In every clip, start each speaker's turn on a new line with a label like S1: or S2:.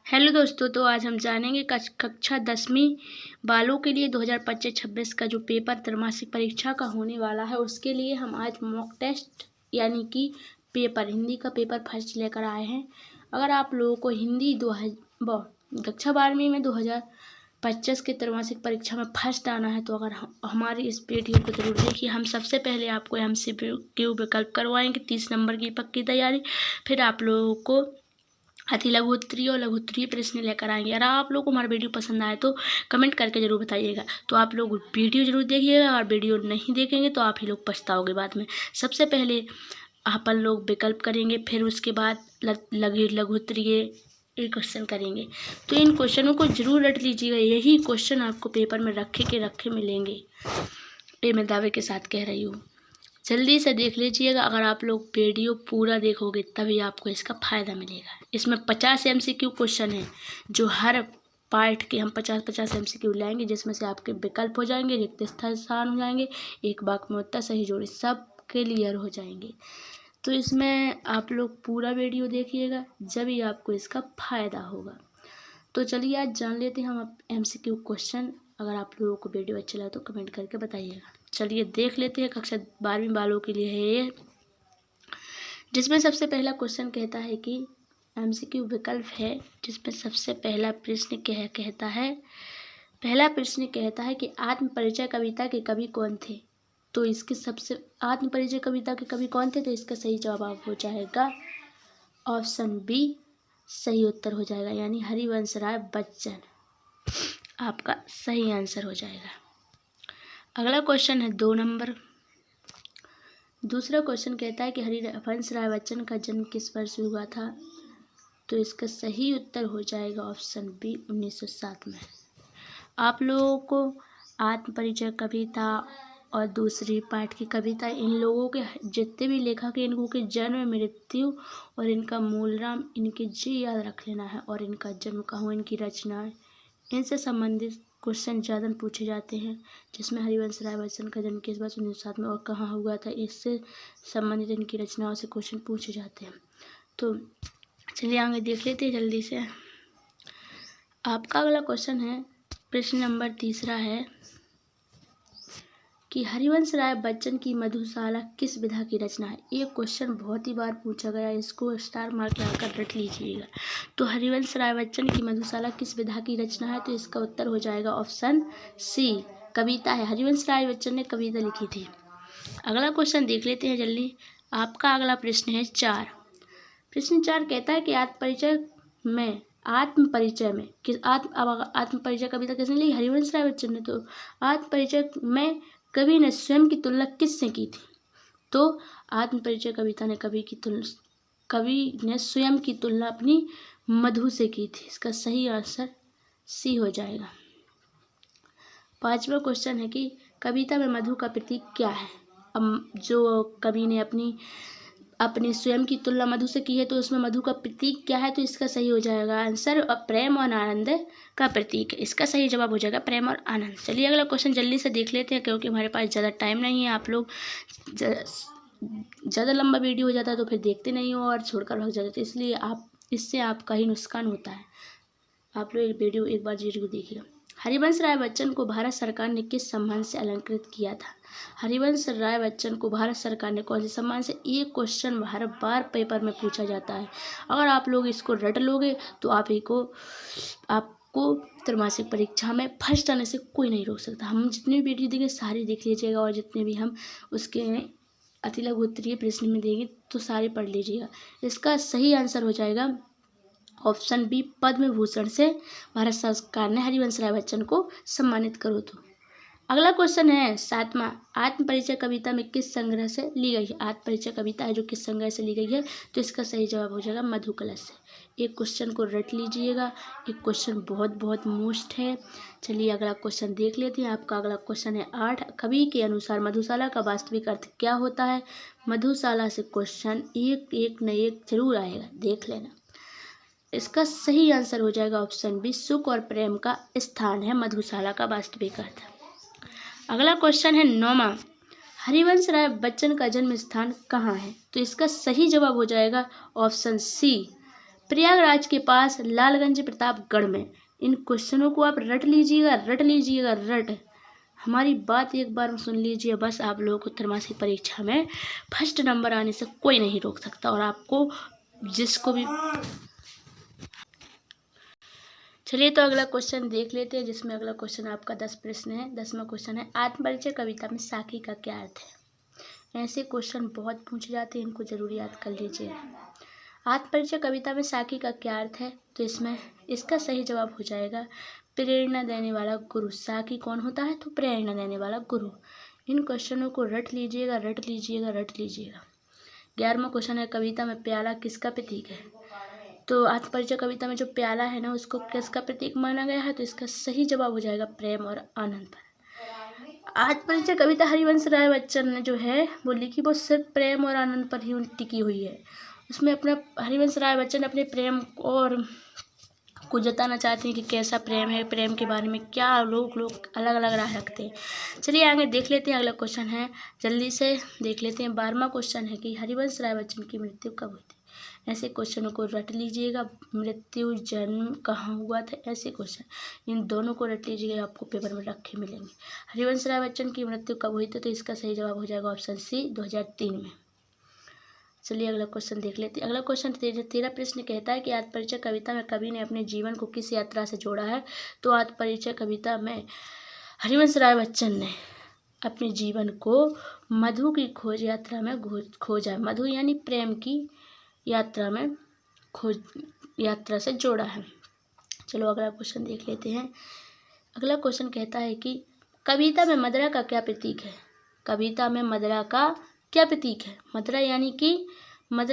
S1: Hello दोस्तों, तो आज हम जानेंगे कक्षा 10वीं वालों के लिए 2025-26 का जो पेपर त्रैमासिक परीक्षा का होने वाला है उसके लिए हम आज मॉक टेस्ट यानी कि पेपर हिंदी का पेपर फर्स्ट लेकर आए हैं। अगर आप लोगों को हिंदी कक्षा 12वीं में 2025 के त्रैमासिक परीक्षा में फर्स्ट आना है तो अगर हमारी इस वीडियो को जरूर देखिए। हम सबसे पहले आपको MCQ विकल्प करवाएंगे 30 नंबर की पक्की तैयारी, फिर आप लोगों को अति लघु उत्तरीय और लघु उत्तरीय प्रश्न लेकर आएंगे। अगर आप लोगों को हमारा वीडियो पसंद आए तो कमेंट करके जरूर बताइएगा। तो आप लोग वीडियो जरूर देखिएगा और वीडियो नहीं देखेंगे तो आप ही लोग पछताओगे बाद में। सबसे पहले अपन लोग विकल्प करेंगे, फिर उसके बाद लघु उत्तरीय एक क्वेश्चन करेंगे। तो इन क्वेश्चनों को जरूर रट लीजिएगा, यही क्वेश्चन आपको पेपर में रखे मिलेंगे, ये मैं दावे के साथ कह रही हूँ। जल्दी से देख लीजिएगा। अगर आप लोग वीडियो पूरा देखोगे तभी आपको इसका फ़ायदा मिलेगा। इसमें 50 MCQ क्वेश्चन है, जो हर पार्ट के हम 50-50 MCQ लाएंगे, जिसमें से आपके विकल्प हो जाएंगे, रिक्त स्थान हो जाएंगे, एक वाक्य में उत्तर, सही जोड़ी, सब क्लियर हो जाएंगे। तो इसमें आप लोग पूरा वीडियो देखिएगा, जब ही आपको इसका फ़ायदा होगा। तो चलिए आज जान लेते हैं हम MCQ क्वेश्चन। अगर आप लोगों को वीडियो अच्छा लगा तो कमेंट करके बताइएगा। चलिए देख लेते हैं। कक्षा 12वीं वालों के लिए है ये, जिसमें सबसे पहला क्वेश्चन कहता है कि MCQ विकल्प है, जिसमें सबसे पहला प्रश्न कहता है, पहला प्रश्न कहता है कि आत्म परिचय कविता के कवि कौन थे। तो इसके सबसे आत्म परिचय कविता के कवि कौन थे, तो इसका सही जवाब हो जाएगा ऑप्शन बी, सही उत्तर हो जाएगा, यानी हरिवंश राय बच्चन आपका सही आंसर हो जाएगा। अगला क्वेश्चन है 2 नंबर। दूसरा क्वेश्चन कहता है कि हरिवंश राय बच्चन का जन्म किस वर्ष में हुआ था। तो इसका सही उत्तर हो जाएगा ऑप्शन बी, 1907 में। आप लोगों को आत्म परिचय कविता और दूसरी पाठ की कविता, इन लोगों के जितने भी लेखक हैं इनको के जन्म, मृत्यु और इनका मूल नाम, इनके जी याद रख लेना है, और इनका जन्म कहाँ, इनकी रचनाएं, इनसे संबंधित क्वेश्चन ज़्यादा पूछे जाते हैं। जिसमें हरिवंश राय बच्चन का जन्म किस वर्ष 1907 में और कहाँ हुआ था, इससे संबंधित इनकी रचनाओं से क्वेश्चन पूछे जाते हैं। तो चलिए आगे देख लेते हैं जल्दी से। आपका अगला क्वेश्चन है, प्रश्न नंबर 3 है कि हरिवंश राय बच्चन की मधुशाला किस विधा की रचना है। ये क्वेश्चन बहुत ही बार पूछा गया, इसको स्टार मार्क लगाकर रट लीजिएगा। तो हरिवंश राय बच्चन की मधुशाला किस विधा की रचना है, तो इसका उत्तर हो जाएगा ऑप्शन सी, कविता है। हरिवंश राय बच्चन ने कविता लिखी थी। अगला क्वेश्चन देख लेते हैं जल्दी। आपका अगला प्रश्न है 4। प्रश्न 4 कहता है कि आत्म परिचय कविता किसने लिखी, हरिवंश राय बच्चन ने। तो आत्म परिचय में कवि ने स्वयं की तुलना किससे की थी। तो आत्म परिचय कविता ने कवि ने स्वयं की तुलना अपनी मधु से की थी। इसका सही आंसर सी हो जाएगा। 5वां क्वेश्चन है कि कविता में मधु का प्रतीक क्या है। अब जो कवि ने अपनी स्वयं की तुलना मधु से की है तो उसमें मधु का प्रतीक क्या है, तो इसका सही हो जाएगा आंसर प्रेम और आनंद का प्रतीक है। इसका सही जवाब हो जाएगा प्रेम और आनंद। चलिए अगला क्वेश्चन जल्दी से देख लेते हैं, क्योंकि हमारे पास ज़्यादा टाइम नहीं है। आप लोग ज़्यादा लंबा वीडियो हो जाता है तो फिर देखते नहीं हो और छोड़कर भाग जाते, इसलिए इससे आपका ही नुकसान होता है। आप लोग वीडियो एक बार जरूर देखिएगा। हरिवंश राय बच्चन को भारत सरकार ने किस सम्मान से अलंकृत किया था। हरिवंश राय बच्चन को भारत सरकार ने कौन से सम्मान से, ये क्वेश्चन हर बार पेपर में पूछा जाता है। अगर आप लोग इसको रट लोगे तो आपको त्रैमासिक परीक्षा में फर्स्ट आने से कोई नहीं रोक सकता। हम जितनी भी वीडियो देंगे सारी देख लीजिएगा, और जितने भी हम उसके अति लघु उत्तरीय प्रश्न में देंगे तो सारे पढ़ लीजिएगा। इसका सही आंसर हो जाएगा ऑप्शन बी, पद्म भूषण से भारत सरकार ने हरिवंश राय बच्चन को सम्मानित करो। तो अगला क्वेश्चन है 7वां, आत्म परिचय कविता में किस संग्रह से ली गई है। आत्म परिचय कविता है जो किस संग्रह से ली गई है, तो इसका सही जवाब हो जाएगा मधु कलश से। एक क्वेश्चन को रट लीजिएगा, एक क्वेश्चन बहुत मोस्ट है। चलिए अगला क्वेश्चन देख लेते हैं। आपका अगला क्वेश्चन है 8, कवि के अनुसार मधुशाला का वास्तविक अर्थ क्या होता है। मधुशाला से क्वेश्चन एक न एक जरूर आएगा, देख लेना। इसका सही आंसर हो जाएगा ऑप्शन बी, सुख और प्रेम का स्थान है मधुशाला का वास्तविक अर्थ। अगला क्वेश्चन है 9वां, हरिवंश राय बच्चन का जन्म स्थान कहाँ है। तो इसका सही जवाब हो जाएगा ऑप्शन सी, प्रयागराज के पास लालगंज प्रतापगढ़ में। इन क्वेश्चनों को आप रट लीजिएगा, रट लीजिएगा, रट। हमारी बात एक बार सुन लीजिए, बस आप लोगों को त्रैमासिक परीक्षा में फर्स्ट नंबर आने से कोई नहीं रोक सकता। और आपको जिसको भी, चलिए तो अगला क्वेश्चन देख लेते हैं, जिसमें अगला क्वेश्चन आपका 10 प्रश्न है। 10वां क्वेश्चन है, आत्मपरिचय कविता में साखी का क्या अर्थ है। ऐसे क्वेश्चन बहुत पूछे जाते हैं, इनको जरूर याद कर लीजिए। आत्मपरिचय कविता में साखी का क्या अर्थ है, तो इसमें इसका सही जवाब हो जाएगा प्रेरणा देने वाला गुरु। साखी कौन होता है, तो प्रेरणा देने वाला गुरु। इन क्वेश्चनों को रट लीजिएगा, रट लीजिएगा, रट लीजिएगा। 11वां क्वेश्चन है, कविता में प्याला किसका प्रतीक है। तो आत्मपरिचय कविता में जो प्याला है ना, उसको किसका प्रतीक माना गया है, तो इसका सही जवाब हो जाएगा प्रेम और आनंद पर। आत्मपरिचय कविता हरिवंश राय बच्चन ने जो है वो लिखी, वो सिर्फ प्रेम और आनंद पर ही टिकी हुई है। उसमें अपना हरिवंश राय बच्चन अपने प्रेम और को जताना चाहते हैं कि कैसा प्रेम है, प्रेम के बारे में क्या लोग अलग अलग राय रखते हैं। चलिए आगे देख लेते हैं। अगला क्वेश्चन है, जल्दी से देख लेते हैं। 12वां क्वेश्चन है कि हरिवंश राय बच्चन की मृत्यु कब हुई थी। ऐसे क्वेश्चनों को रट लीजिएगा। मृत्यु, जन्म, कहाँ हुआ था, ऐसे क्वेश्चन इन दोनों को रट लीजिएगा, आपको पेपर में रखे मिलेंगे। हरिवंश राय बच्चन की मृत्यु कब हुई थी, तो इसका सही जवाब हो जाएगा ऑप्शन सी, 2003 में। चलिए अगला क्वेश्चन देख लेते हैं। अगला क्वेश्चन 13 प्रश्न कहता है कि आत्मपरिचय कविता में कवि ने अपने जीवन को किस यात्रा से जोड़ा है। तो आत्मपरिचय कविता में हरिवंश राय बच्चन ने अपने जीवन को मधु की खोज यात्रा में खोजा है। मधु यानी प्रेम की यात्रा में खोज यात्रा से जोड़ा है। चलो अगला क्वेश्चन देख लेते हैं। अगला क्वेश्चन कहता है कि कविता में मदिरा का क्या प्रतीक है। कविता में मदिरा का क्या प्रतीक है। मदिरा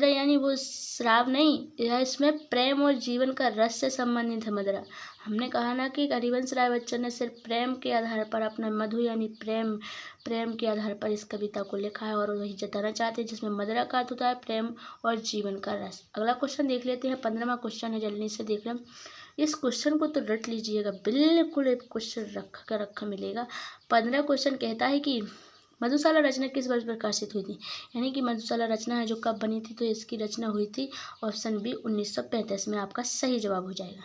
S1: यानी वो शराब नहीं, यह इसमें प्रेम और जीवन का रस से संबंधित है मदिरा। हमने कहा ना कि हरिवंश राय बच्चन ने सिर्फ प्रेम के आधार पर अपना मधु यानी प्रेम के आधार पर इस कविता को लिखा है और वही जताना चाहते हैं, जिसमें मदिरा का अर्थ होता है प्रेम और जीवन का रस। अगला क्वेश्चन देख लेते हैं। 15वां क्वेश्चन है, जल्दी से देख लें। इस क्वेश्चन को तो रट लीजिएगा, बिल्कुल एक क्वेश्चन रखा मिलेगा। 15 क्वेश्चन कहता है कि मधुशाला रचना किस वर्ष प्रकाशित हुई थी। यानी कि मधुशाला रचना है जो कब बनी थी, तो इसकी रचना हुई थी ऑप्शन बी 1935 में, आपका सही जवाब हो जाएगा।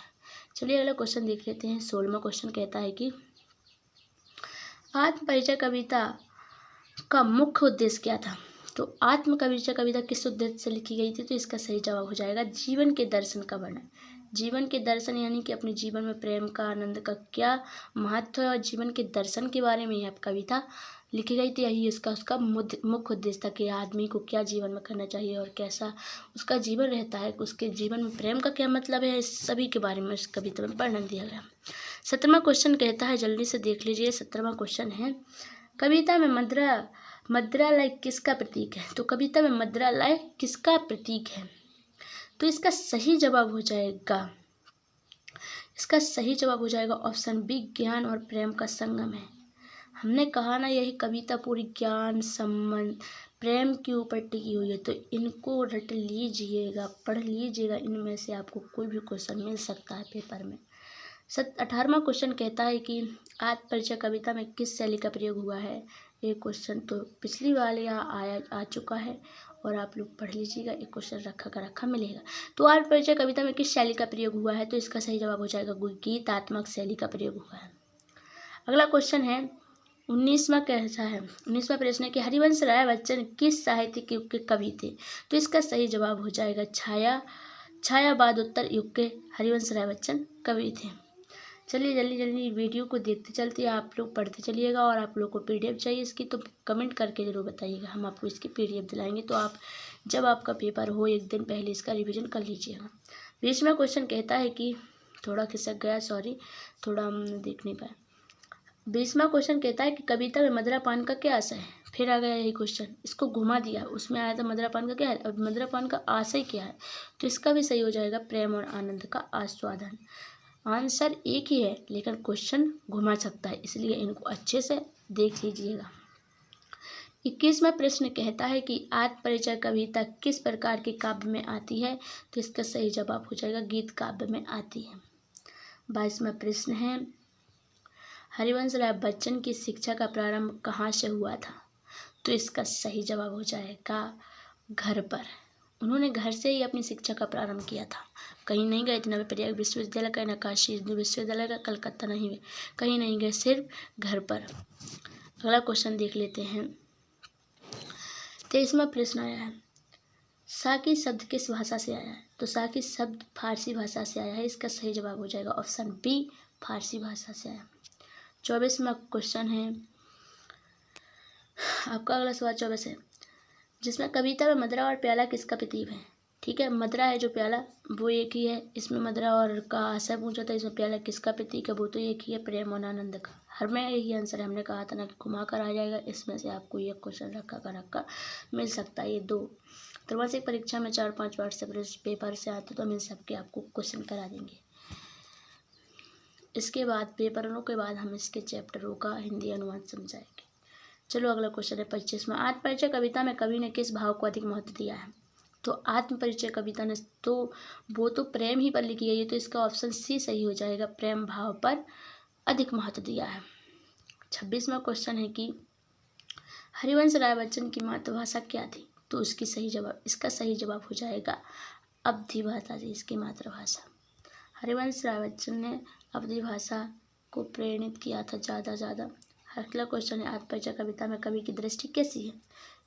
S1: चलिए अगला क्वेश्चन देख लेते हैं। 16वां क्वेश्चन कहता है कि आत्मपरिचय कविता का मुख्य उद्देश्य क्या था। तो आत्मपरिचय कविता किस उद्देश्य से लिखी गई थी, तो इसका सही जवाब हो जाएगा जीवन के दर्शन का वर्णन। जीवन के दर्शन यानी कि अपने जीवन में प्रेम का, आनंद का क्या महत्व है और जीवन के दर्शन के बारे में यह कविता लिखी गई थी। यही उसका मुख्य उद्देश्य था कि आदमी को क्या जीवन में करना चाहिए और कैसा उसका जीवन रहता है, उसके जीवन में प्रेम का क्या मतलब है, इस सभी के बारे में इस कविता में वर्णन दिया गया। 17वां क्वेश्चन कहता है, जल्दी से देख लीजिए। 17वां क्वेश्चन है, कविता में मदिरा लय किसका प्रतीक है। तो कविता में मदिरा लय किसका प्रतीक है, तो इसका सही जवाब हो जाएगा ऑप्शन बी, ज्ञान और प्रेम का संगम है। हमने कहा ना यही कविता पूरी ज्ञान, संबंध, प्रेम के ऊपर टिकी हुई है। तो इनको रट लीजिएगा, पढ़ लीजिएगा, इनमें से आपको कोई भी क्वेश्चन मिल सकता है पेपर में। 18वां क्वेश्चन कहता है कि आत्मपरिचय कविता में किस शैली का प्रयोग हुआ है। ये क्वेश्चन तो पिछली वाले यहाँ आ चुका है और आप लोग पढ़ लीजिएगा, एक क्वेश्चन रखा मिलेगा। तो आत्मपरिचय कविता में किस शैली का प्रयोग हुआ है, तो इसका सही जवाब हो जाएगा गीतात्मक शैली का प्रयोग हुआ है। अगला क्वेश्चन है 19वां कैसा है। 19वां प्रश्न है कि हरिवंश राय बच्चन किस साहित्यिक युग के कवि थे। तो इसका सही जवाब हो जाएगा छायावादोत्तर युग के हरिवंश राय बच्चन कवि थे। चलिए जल्दी वीडियो को देखते चलते आप लोग पढ़ते चलिएगा। और आप लोग को PDF चाहिए इसकी तो कमेंट करके ज़रूर बताइएगा, हम आपको इसकी PDF दिलाएंगे। तो आप जब आपका पेपर हो एक दिन पहले इसका रिविज़न कर लीजिएगा। 20वां क्वेश्चन कहता है कि थोड़ा खिसक गया, सॉरी, थोड़ा हम देख नहीं पाए। 20वां क्वेश्चन कहता है कि कविता में मदिरापान का क्या आशय है। फिर आ गया यही क्वेश्चन, इसको घुमा दिया, उसमें आया था मदिरापान का क्या है, अब मदिरापान का आशय क्या है। तो इसका भी सही हो जाएगा प्रेम और आनंद का आस्वादन। आंसर एक ही है लेकिन क्वेश्चन घुमा सकता है, इसलिए इनको अच्छे से देख लीजिएगा। 21वां प्रश्न कहता है कि आत्मपरिचय कविता किस प्रकार के काव्य में आती है। तो इसका सही जवाब हो जाएगा गीत काव्य में आती है। 22वां प्रश्न है, हरिवंश राय बच्चन की शिक्षा का प्रारंभ कहाँ से हुआ था। तो इसका सही जवाब हो जाएगा घर पर। उन्होंने घर से ही अपनी शिक्षा का प्रारंभ किया था, कहीं नहीं गए थे, न प्रयाग विश्वविद्यालय का, न काशी विश्वविद्यालय का, कलकत्ता नहीं गए, कहीं नहीं गए, सिर्फ घर पर। अगला क्वेश्चन देख लेते हैं। 23वां प्रश्न आया है, साकी शब्द किस भाषा से आया है? तो साकी शब्द फारसी भाषा से आया है। इसका सही जवाब हो जाएगा ऑप्शन बी, फारसी भाषा से आया। 24वां क्वेश्चन है आपका। अगला सवाल 24 है, जिसमें कविता में मदरा और प्याला किसका प्रतीक है? ठीक है, मदरा है जो प्याला वो एक ही है। इसमें मदरा और का आशय पूछा था, इसमें प्याला किसका प्रतीक है? वो तो एक ही है, प्रेम और आनंद का। हर में यही आंसर हमने कहा था ना कि घुमा कर आ जाएगा। इसमें से आपको ये क्वेश्चन रखा मिल सकता है। ये 2 त्रैमासिक परीक्षा में 4-5 बार से पेपर से आते तो हम इन सबके आपको क्वेश्चन करा देंगे। इसके बाद पेपरों के बाद हम इसके चैप्टरों का हिंदी अनुवाद समझाएंगे। चलो अगला क्वेश्चन है 25वां। आत्मपरिचय कविता में कवि ने किस भाव को अधिक महत्व दिया है? तो आत्मपरिचय कविता ने तो वो तो प्रेम ही पर लिखी है, ये तो इसका ऑप्शन सी सही हो जाएगा, प्रेम भाव पर अधिक महत्व दिया है। 26वां क्वेश्चन है कि हरिवंश राय बच्चन की मातृभाषा क्या थी? तो इसका सही जवाब हो जाएगा अवधी भाषा थी इसकी मातृभाषा। हरिवंश राय बच्चन ने अवधी भाषा को प्रेरित किया था ज़्यादा। अगला क्वेश्चन है आत्मपरिचय कविता में कवि की दृष्टि कैसी है?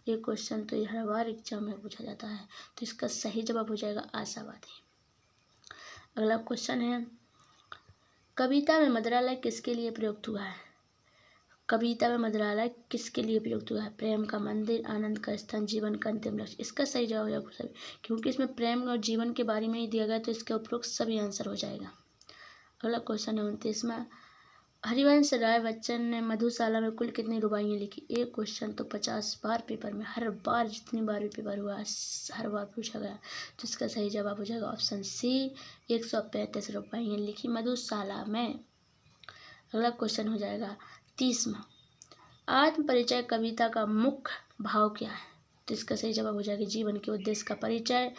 S1: ये क्वेश्चन तो हर बार एग्जाम में पूछा जाता है, तो इसका सही जवाब हो जाएगा आशावादी। अगला क्वेश्चन है कविता में मदरालय किसके लिए प्रयुक्त हुआ है? कविता में मदरालय किसके लिए प्रयुक्त हुआ है? प्रेम का मंदिर, आनंद का स्थान, जीवन का अंतिम लक्ष्य। इसका सही जवाब हो जाएगा सभी, क्योंकि इसमें प्रेम और जीवन के बारे में ही दिया गया, तो इसके उपरोक्त सभी आंसर हो जाएगा। अगला क्वेश्चन है 29वां। हरिवंश राय बच्चन ने मधुशाला में कुल कितनी रुबाइयाँ लिखी? एक क्वेश्चन तो 50 बार पेपर में, हर बार जितनी बार भी पेपर हुआ हर बार पूछा गया, तो इसका सही जवाब हो जाएगा ऑप्शन सी, 135 रुबाइयाँ लिखी मधुशाला में। अगला क्वेश्चन हो जाएगा 30वां। आत्मपरिचय कविता का मुख्य भाव क्या है? तो इसका सही जवाब हो जाएगा जीवन के उद्देश्य का परिचय,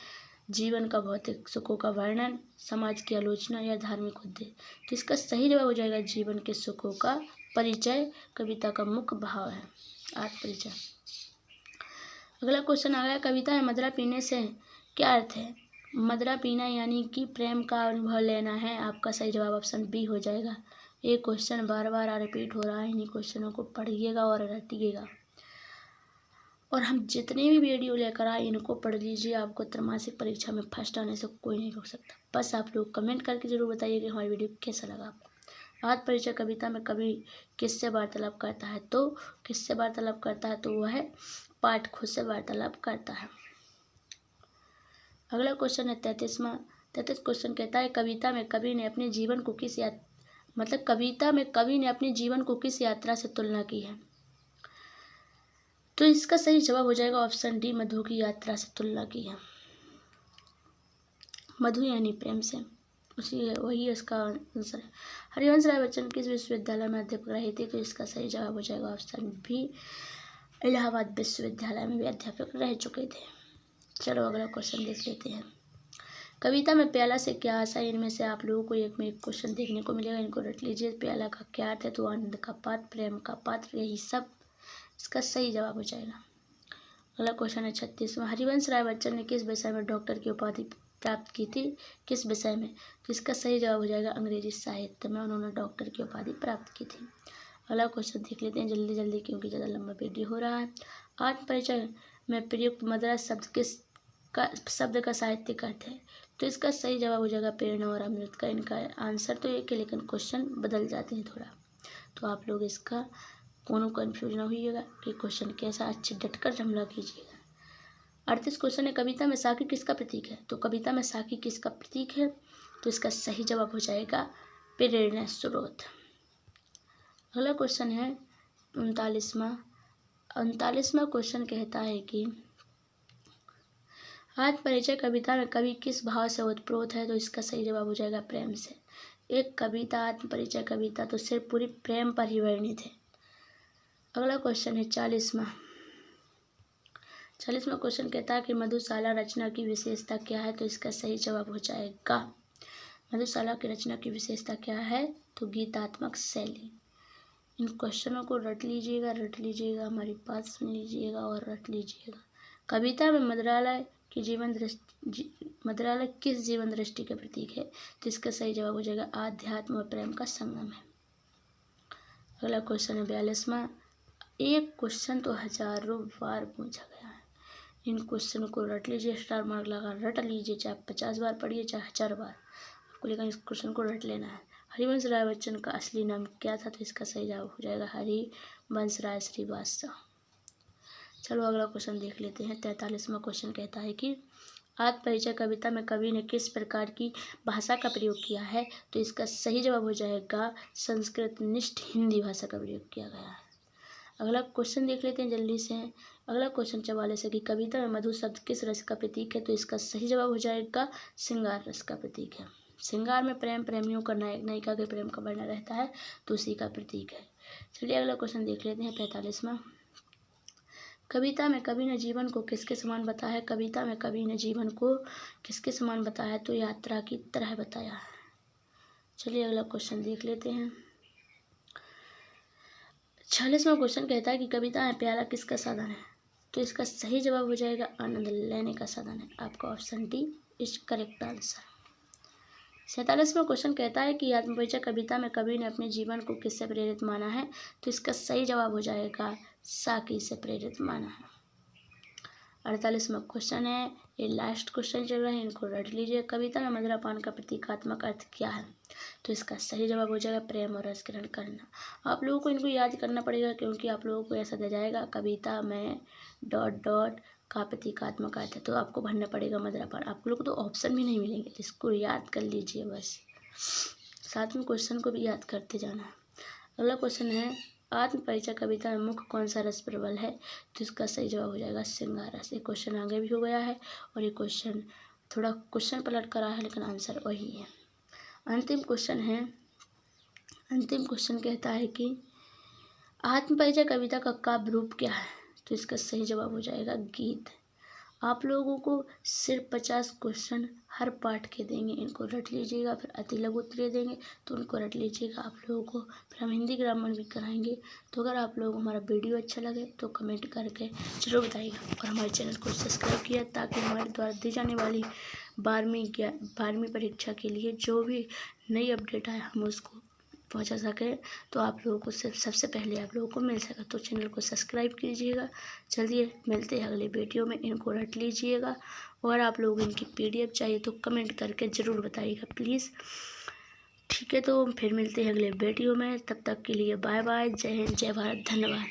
S1: जीवन का भौतिक सुखों का वर्णन, समाज की आलोचना या धार्मिक उद्देश्य। तो इसका सही जवाब हो जाएगा जीवन के सुखों का परिचय कविता का मुख्य भाव है आत्मपरिचय। अगला क्वेश्चन आ गया कविता में मदरा पीने से क्या अर्थ है? मदरा पीना यानी कि प्रेम का अनुभव लेना है। आपका सही जवाब ऑप्शन बी हो जाएगा। ये क्वेश्चन बार रिपीट हो रहा है, इन्हीं क्वेश्चनों को पढ़िएगा और रटिएगा। और हम जितने भी वीडियो लेकर आए इनको पढ़ लीजिए, आपको त्रैमासिक परीक्षा में फर्स्ट आने से कोई नहीं रोक सकता। बस आप लोग कमेंट करके जरूर बताइए कि हमारी वीडियो कैसा लगा आपको। आत्मपरिचय कविता में कवि किससे वार्तालाप करता है? तो किससे वार्तालाप करता है? तो वह है पाठक से वार्तालाप करता है। अगला क्वेश्चन है 33वां। 33 क्वेश्चन कहता है कविता में कवि ने अपने जीवन को कविता में कवि ने अपने जीवन को किस यात्रा से तुलना की है? तो इसका सही जवाब हो जाएगा ऑप्शन डी, मधु की यात्रा से तुलना की है। मधु यानी प्रेम से, वही इसका आंसर है। हरिवंश राय बच्चन किस विश्वविद्यालय में अध्यापक रहे थे? तो इसका सही जवाब हो जाएगा ऑप्शन बी, इलाहाबाद विश्वविद्यालय में भी अध्यापक रह चुके थे। चलो अगला क्वेश्चन देख लेते हैं। कविता में प्याला से क्या आशा? इनमें से आप लोगों को एक में एक क्वेश्चन देखने को मिलेगा, इनको रट लीजिए। प्याला का क्या अर्थ है? तो आनंद का पात्र, प्रेम का पात्र, यही सब इसका सही जवाब हो जाएगा। अगला क्वेश्चन है 36वां। हरिवंश राय बच्चन ने किस विषय में डॉक्टर की उपाधि प्राप्त की थी? किस विषय में? तो इसका सही जवाब हो जाएगा अंग्रेजी साहित्य में उन्होंने डॉक्टर की उपाधि प्राप्त की थी। अगला क्वेश्चन देख लेते हैं जल्दी क्योंकि ज़्यादा लंबा वीडियो हो रहा है। आत्मपरिचय में प्रयुक्त मदरा शब्द का साहित्यिक अर्थ है? तो इसका सही जवाब हो जाएगा प्रेरणा और अमृत का। इनका आंसर तो एक है लेकिन क्वेश्चन बदल जाते हैं थोड़ा, तो आप लोग इसका कोनो कन्फ्यूज ना होइएगा कि क्वेश्चन कैसा, अच्छे डटकर हमला कीजिएगा। 38 क्वेश्चन है कविता में साकी किसका प्रतीक है? तो कविता में साकी किसका प्रतीक है? तो इसका सही जवाब हो जाएगा प्रेरणा स्रोत। अगला क्वेश्चन है 39वां। 39वां क्वेश्चन कहता है कि आत्मपरिचय कविता में कवि किस भाव से ओतप्रोत है? तो इसका सही जवाब हो जाएगा प्रेम से। एक कविता आत्मपरिचय कविता तो सिर्फ पूरी प्रेम पर ही वर्णित है। अगला क्वेश्चन है 40वां। 40वां क्वेश्चन कहता है कि मधुशाला रचना की विशेषता क्या है? तो इसका सही जवाब हो जाएगा मधुशाला की रचना की विशेषता क्या है? तो गीतात्मक शैली। इन क्वेश्चनों को रट लीजिएगा, हमारी बात सुन लीजिएगा और रट लीजिएगा। कविता में मदरालय कि जीवन दृष्टि मंत्रालय किस जीवन दृष्टि का प्रतीक है? तो इसका सही जवाब हो जाएगा आध्यात्म और प्रेम का संगम है। अगला क्वेश्चन है 42वां। एक क्वेश्चन तो हजारों बार पूछा गया है, इन क्वेश्चन को रट लीजिए, स्टार मार्क लगा रट लीजिए, चाहे 50 बार पढ़िए चाहे 1000 बार, आपको लेकिन इस क्वेश्चन को रट लेना है। हरिवंश राय बच्चन का असली नाम क्या था? तो इसका सही जवाब हो जाएगा हरिवंश राय श्रीवास्तव। चलो अगला क्वेश्चन देख लेते हैं। 43वां क्वेश्चन कहता है कि आत्मपरिचय कविता में कवि ने किस प्रकार की भाषा का प्रयोग किया है? तो इसका सही जवाब हो जाएगा संस्कृत निष्ठ हिंदी भाषा का प्रयोग किया गया है। अगला क्वेश्चन देख लेते हैं जल्दी से। अगला क्वेश्चन 44 है कि कविता में मधु शब्द किस रस का प्रतीक है? तो इसका सही जवाब हो जाएगा श्रृंगार रस का प्रतीक है। श्रृंगार में प्रेम, प्रेमियों का नायक नायिका के प्रेम का वर्णन रहता है, तो उसी का प्रतीक है। चलिए अगला क्वेश्चन देख लेते हैं 45वां। कविता में कवि ने जीवन को किसके समान बताया है? कविता में कवि ने जीवन को किसके समान बताया है? तो यात्रा की तरह बताया है। चलिए अगला क्वेश्चन देख लेते हैं। 46वां क्वेश्चन कहता है कि कविता में प्याला किसका साधन है? तो इसका सही जवाब हो जाएगा आनंद लेने का साधन है। आपका option D is correct answer. 47वां क्वेश्चन कहता है कि आत्मपरिचय कविता में कवि ने अपने जीवन को किससे प्रेरित माना है? तो इसका सही जवाब हो जाएगा साकी से प्रेरित माना है। 48वां क्वेश्चन है, ये लास्ट क्वेश्चन चल रहा है, इनको रट लीजिए। कविता में मदिरापान का प्रतीकात्मक अर्थ क्या है? तो इसका सही जवाब हो जाएगा प्रेम और रस ग्रहण करना। आप लोगों को इनको याद करना पड़ेगा, क्योंकि आप लोगों को ऐसा दिया जाएगा कविता में ... का प्रतीकात्मक अर्थ है, तो आपको भरना पड़ेगा मदिरापान। आप लोगों को तो ऑप्शन भी नहीं मिलेंगे, इसको याद कर लीजिए बस। साथ में क्वेश्चन को भी याद करते जाना। अगला क्वेश्चन है, आत्मपरिचय कविता में मुख्य कौन सा रस प्रबल है? तो इसका सही जवाब हो जाएगा श्रृंगार रस। ये क्वेश्चन आगे भी हो गया है और ये क्वेश्चन थोड़ा क्वेश्चन पलट कर आया है, लेकिन आंसर वही है। अंतिम क्वेश्चन है, अंतिम क्वेश्चन कहता है कि आत्मपरिचय कविता का काव्य रूप क्या है? तो इसका सही जवाब हो जाएगा गीत। आप लोगों को सिर्फ 50 क्वेश्चन हर पार्ट के देंगे, इनको रट लीजिएगा। फिर अति लघु उत्तरीय देंगे तो उनको रट लीजिएगा आप लोगों को। फिर हम हिंदी ग्रामर भी कराएंगे। तो अगर आप लोगों को हमारा वीडियो अच्छा लगे तो कमेंट करके जरूर बताइएगा, और हमारे चैनल को सब्सक्राइब किया, ताकि हमारे द्वारा दी जाने वाली 12वीं परीक्षा के लिए जो भी नई अपडेट आए हम उसको पहुंचा सके, तो आप लोगों को सबसे पहले आप लोगों को मिल सका। तो चैनल को सब्सक्राइब कीजिएगा। चलिए मिलते हैं अगले वीडियो में, इनको रट लीजिएगा। और आप लोग इनकी PDF चाहिए तो कमेंट करके ज़रूर बताइएगा प्लीज़। ठीक है, तो फिर मिलते हैं अगले वीडियो में। तब तक के लिए बाय बाय, जय हिंद, जय भारत, धन्यवाद।